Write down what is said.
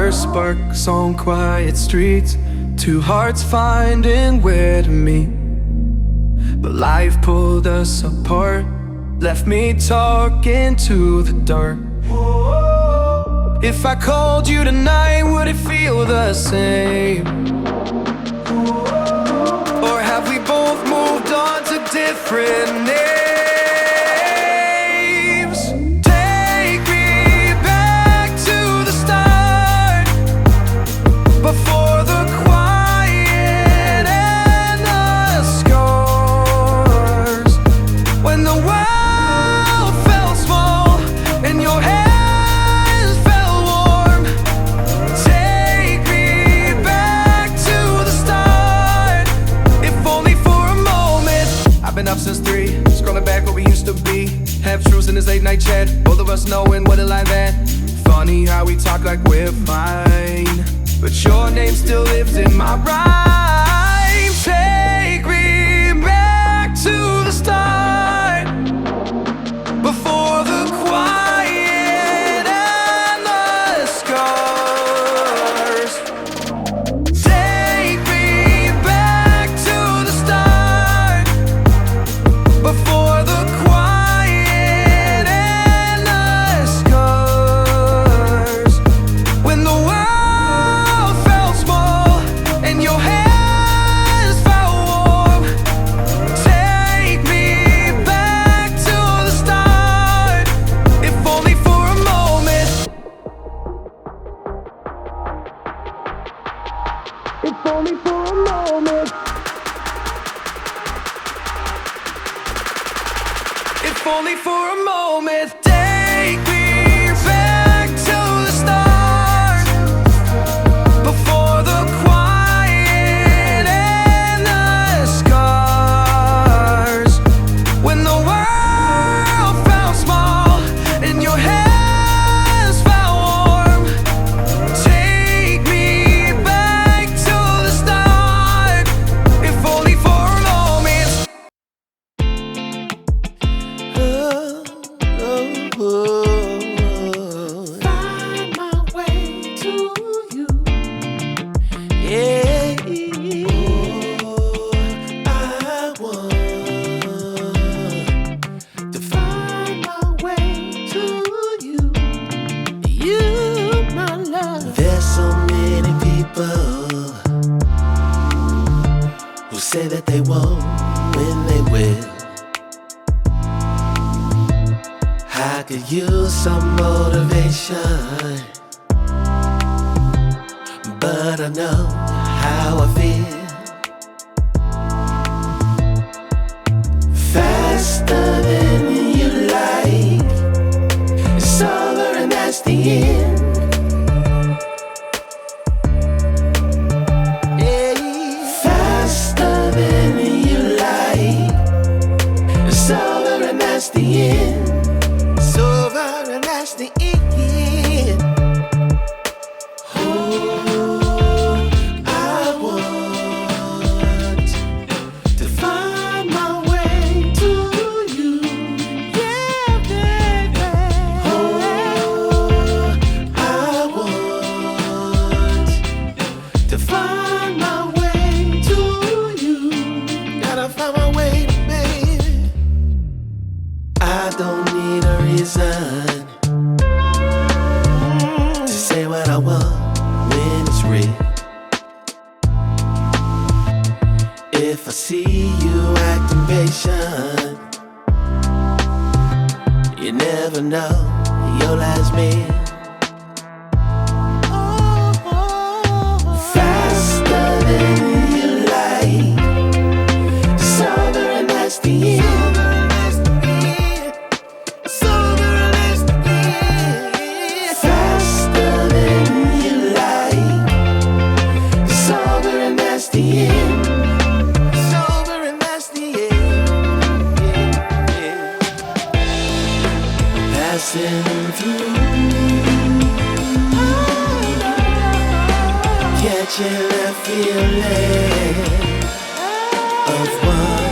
first sparks on quiet streets, two hearts finding where to meet. But life pulled us apart, left me talking to the dark. If I called you tonight, would it feel the same? Or have we both moved on to different names? Take me back to the start, before the quiet and the scars. When the world felt small and your hands felt warm. Take me back to the start, if only for a moment. I've been up since 3, scrolling back where we used to be. Half truths in this late night chat, both of us knowing what a lie that. Funny how we talk like we're fine, but your name still lives in my rhyme. Take me back to the start, before the quiet and the scars. Take me back to the start, before the quiet and the scars. When the world felt small and your hands felt warm. Take me back to the start, if only for a moment. If only for a moment. If only for a moment. Take me back to the start, before the quiet and the scars. When the world felt small and your hands felt warm. Take me back to the start, if only for a moment. Find my way to you. Yeah. I want to find my way to you. You, my love. There's so many people who say that they won't when they will. I could use some motivation, but I know how I feel. Faster than you like, it's over and that's the end. Faster than you like, it's over and that's the end. It's over and that's the end. Oh, I want to find my way to you. Yeah, baby. Oh, I want to find my way to you. Gotta find my way, baby. I don't need a reason to say what I want when it's real. If I see you acting patient, you never know your last meal. Faster than you like, it's over and that's the end. Faster than you like, it's over and that's the end. It's over and that's the end. Passing through, catching that feeling of one.